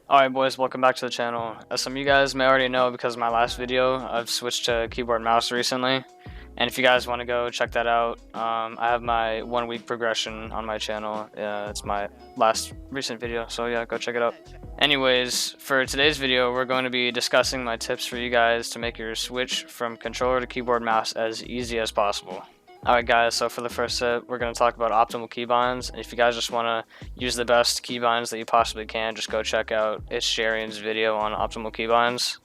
Alright boys, welcome back to the channel. As some of you guys may already know because of my last video, I've switched to keyboard and mouse recently. And if you guys want to go check that out, I have my 1 week progression on my channel. It's my last recent video, so yeah, go check it out. Anyways, for today's video, we're going to be discussing my tips for you guys to make your switch from controller to keyboard and mouse as easy as possible. Alright guys, so for the first tip, we're going to talk about optimal keybinds. If you guys just want to use the best keybinds that you possibly can, just go check out Sharian's video on optimal keybinds.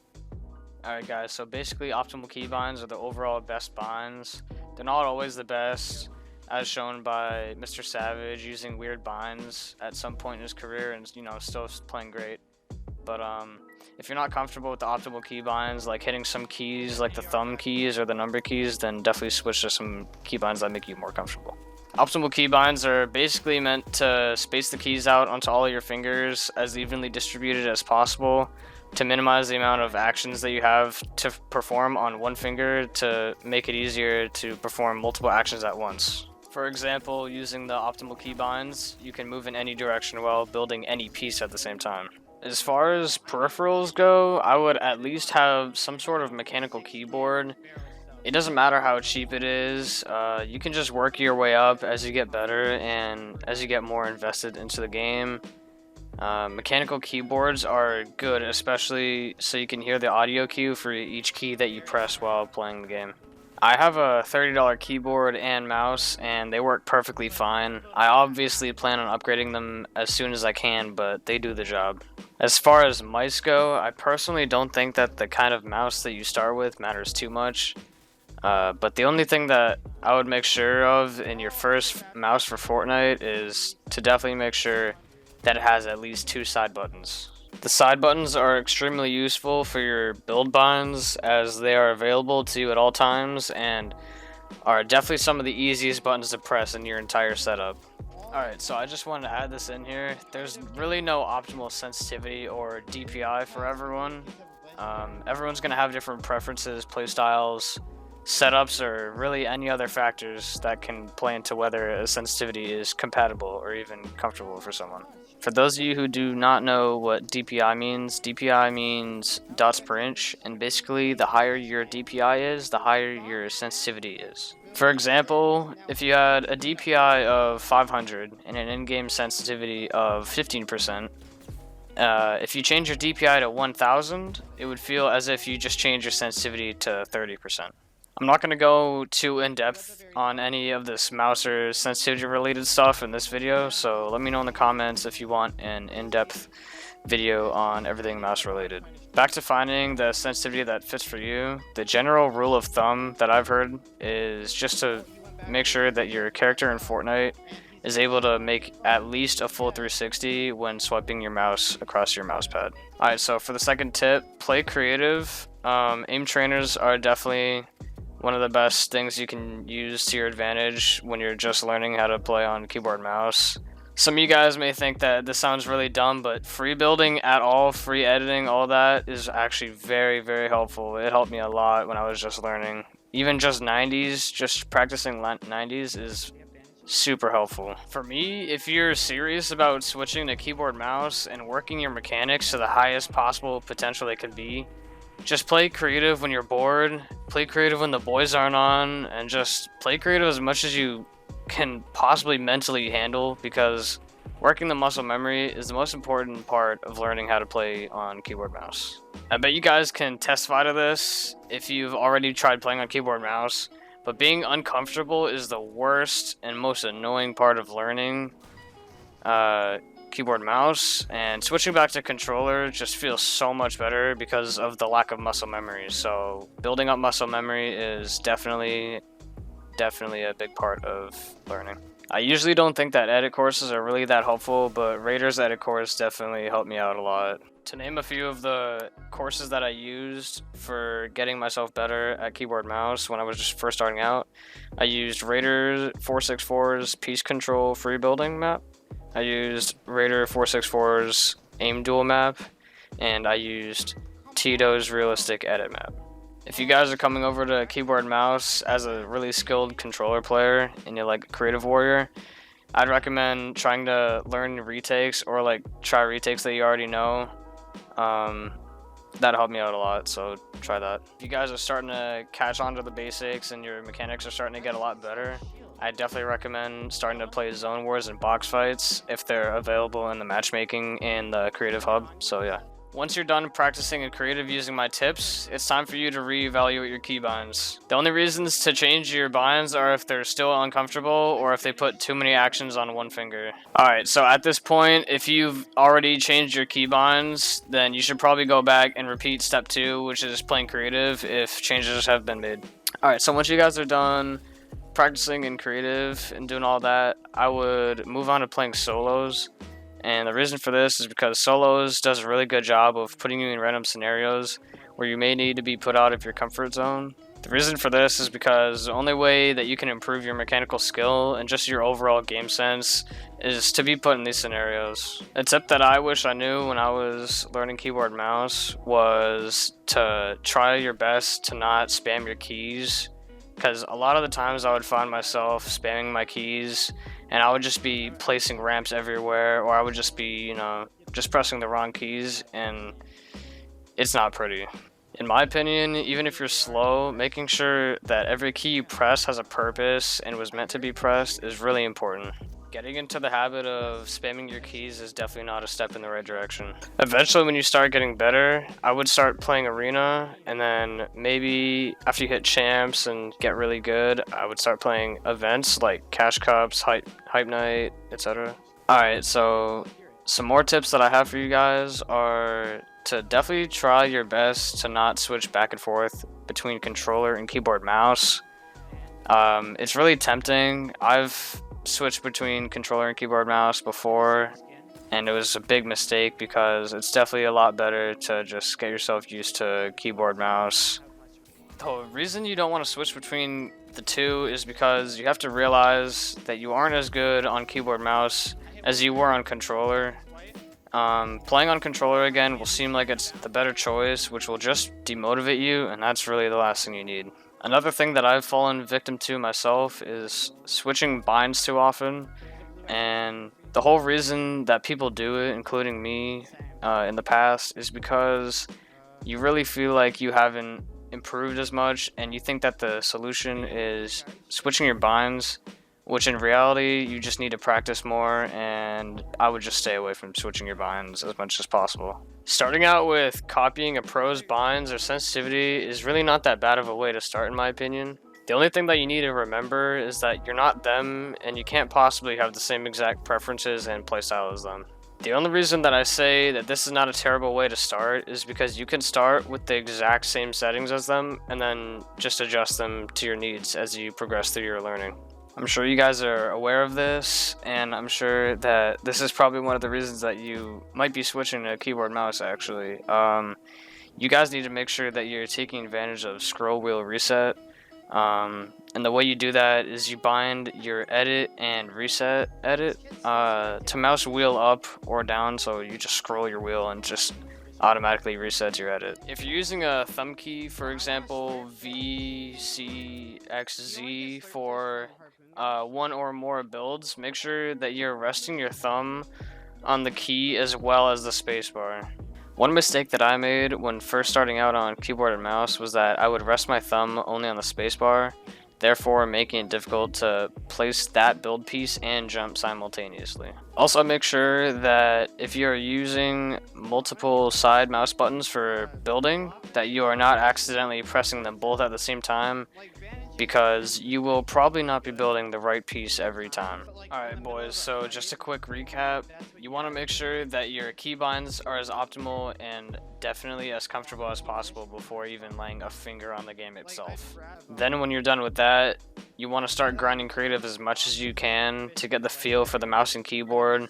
Alright guys, so basically optimal keybinds are the overall best binds. They're not always the best, as shown by Mr. Savage using weird binds at some point in his career and, you know, still playing great. But if you're not comfortable with the optimal keybinds, like hitting some keys like the thumb keys or the number keys, then definitely switch to some keybinds that make you more comfortable. Optimal keybinds are basically meant to space the keys out onto all of your fingers as evenly distributed as possible to minimize the amount of actions that you have to perform on one finger to make it easier to perform multiple actions at once. For example, using the optimal keybinds, you can move in any direction while building any piece at the same time. As far as peripherals go, I would at least have some sort of mechanical keyboard. It doesn't matter how cheap it is, you can just work your way up as you get better and as you get more invested into the game. Mechanical keyboards are good, especially so you can hear the audio cue for each key that you press while playing the game. I have a $30 keyboard and mouse, and they work perfectly fine. I obviously plan on upgrading them as soon as I can, but they do the job. As far as mice go, I personally don't think that the kind of mouse that you start with matters too much. But the only thing that I would make sure of in your first mouse for Fortnite is to definitely make sure that it has at least 2 side buttons. The side buttons are extremely useful for your build binds as they are available to you at all times and are definitely some of the easiest buttons to press in your entire setup. Alright, so I just wanted to add this in here. There's really no optimal sensitivity or DPI for everyone. Everyone's going to have different preferences, playstyles, setups, or really any other factors that can play into whether a sensitivity is compatible or even comfortable for someone. For those of you who do not know what DPI means dots per inch, and basically the higher your DPI is, the higher your sensitivity is. For example, if you had a DPI of 500 and an in-game sensitivity of 15%, if you change your DPI to 1000, it would feel as if you just changed your sensitivity to 30%. I'm not going to go too in-depth on any of this mouse or sensitivity related stuff in this video, so let me know in the comments if you want an in-depth video on everything mouse related. Back to finding the sensitivity that fits for you, the general rule of thumb that I've heard is just to make sure that your character in Fortnite is able to make at least a full 360 when swiping your mouse across your mouse pad. Alright, so for the second tip, play creative. Aim trainers are definitely one of the best things you can use to your advantage when you're just learning how to play on keyboard and mouse. Some of you guys may think that this sounds really dumb, but free building at all, free editing, all that is actually very, very helpful. It helped me a lot when I was just learning. Even just 90s, just practicing 90s is super helpful. For me, if you're serious about switching to keyboard mouse and working your mechanics to the highest possible potential they can be, just play creative when you're bored, play creative when the boys aren't on, and just play creative as much as you can possibly mentally handle, because working the muscle memory is the most important part of learning how to play on keyboard mouse. I bet you guys can testify to this if you've already tried playing on keyboard mouse, but being uncomfortable is the worst and most annoying part of learning keyboard mouse, and switching back to controller just feels so much better because of the lack of muscle memory. So building up muscle memory is definitely a big part of learning. I usually don't think that edit courses are really that helpful, but Raider's edit course definitely helped me out a lot. To name a few of the courses that I used for getting myself better at keyboard mouse when I was just first starting out, I used Raider 464's Piece Control Freebuilding map. I used Raider 464's Aim Duel map, and I used Teadoh's Realistic Edit map. If you guys are coming over to keyboard and mouse as a really skilled controller player and you're like a creative warrior, I'd recommend trying to learn retakes or like try retakes that you already know. That helped me out a lot, so try that. If you guys are starting to catch on to the basics and your mechanics are starting to get a lot better, I definitely recommend starting to play zone wars and box fights if they're available in the matchmaking and the creative hub. So yeah. Once you're done practicing in creative using my tips, it's time for you to reevaluate your keybinds. The only reasons to change your binds are if they're still uncomfortable or if they put too many actions on one finger. Alright, so at this point, if you've already changed your keybinds, then you should probably go back and repeat step 2, which is playing creative if changes have been made. Alright, so once you guys are done practicing in creative and doing all that, I would move on to playing solos. And the reason for this is because solos does a really good job of putting you in random scenarios where you may need to be put out of your comfort zone. The reason for this is because the only way that you can improve your mechanical skill and just your overall game sense is to be put in these scenarios. A tip that I wish I knew when I was learning keyboard mouse was to try your best to not spam your keys, because a lot of the times I would find myself spamming my keys and I would just be placing ramps everywhere, or I would just be, just pressing the wrong keys, and it's not pretty. In my opinion, even if you're slow, making sure that every key you press has a purpose and was meant to be pressed is really important. Getting into the habit of spamming your keys is definitely not a step in the right direction. Eventually, when you start getting better, I would start playing arena, and then maybe after you hit champs and get really good, I would start playing events like cash cups, hype night, etc. Alright, so some more tips that I have for you guys are to definitely try your best to not switch back and forth between controller and keyboard mouse. It's really tempting. I've switched between controller and keyboard mouse before, and it was a big mistake because it's definitely a lot better to just get yourself used to keyboard mouse. The reason you don't want to switch between the two is because you have to realize that you aren't as good on keyboard mouse as you were on controller. Playing on controller again will seem like it's the better choice, which will just demotivate you, and that's really the last thing you need. Another thing that I've fallen victim to myself is switching binds too often, and the whole reason that people do it, including me in the past, is because you really feel like you haven't improved as much, and you think that the solution is switching your binds, which in reality you just need to practice more, and I would just stay away from switching your binds as much as possible. Starting out with copying a pro's binds or sensitivity is really not that bad of a way to start, in my opinion. The only thing that you need to remember is that you're not them, and you can't possibly have the same exact preferences and playstyle as them. The only reason that I say that this is not a terrible way to start is because you can start with the exact same settings as them and then just adjust them to your needs as you progress through your learning. I'm sure you guys are aware of this, and I'm sure that this is probably one of the reasons that you might be switching to keyboard mouse actually. You guys need to make sure that you're taking advantage of scroll wheel reset. And the way you do that is you bind your edit and reset edit to mouse wheel up or down, so you just scroll your wheel and just automatically resets your edit. If you're using a thumb key, for example, V, C, X, Z for one or more builds, make sure that you're resting your thumb on the key as well as the spacebar. One mistake that I made when first starting out on keyboard and mouse was that I would rest my thumb only on the spacebar, therefore making it difficult to place that build piece and jump simultaneously. Also make sure that if you're using multiple side mouse buttons for building, that you are not accidentally pressing them both at the same time, because you will probably not be building the right piece every time. Alright boys, so just a quick recap. You want to make sure that your keybinds are as optimal and definitely as comfortable as possible before even laying a finger on the game itself. Then when you're done with that, you want to start grinding creative as much as you can to get the feel for the mouse and keyboard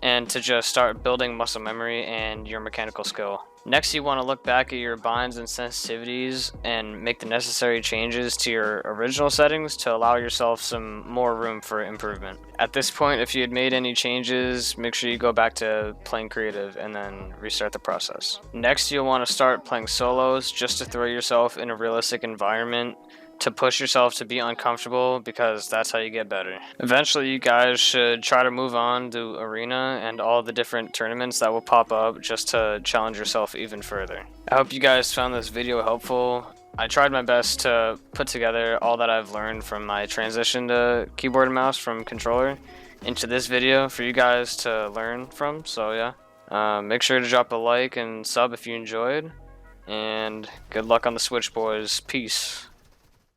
and to just start building muscle memory and your mechanical skill. Next, you want to look back at your binds and sensitivities and make the necessary changes to your original settings to allow yourself some more room for improvement. At this point, if you had made any changes, make sure you go back to playing creative and then restart the process. Next, you'll want to start playing solos just to throw yourself in a realistic environment to push yourself to be uncomfortable, because that's how you get better. Eventually, you guys should try to move on to Arena and all the different tournaments that will pop up just to challenge yourself even further. I hope you guys found this video helpful. I tried my best to put together all that I've learned from my transition to keyboard and mouse from controller into this video for you guys to learn from. So yeah, make sure to drop a like and sub if you enjoyed, and good luck on the Switch, boys. Peace.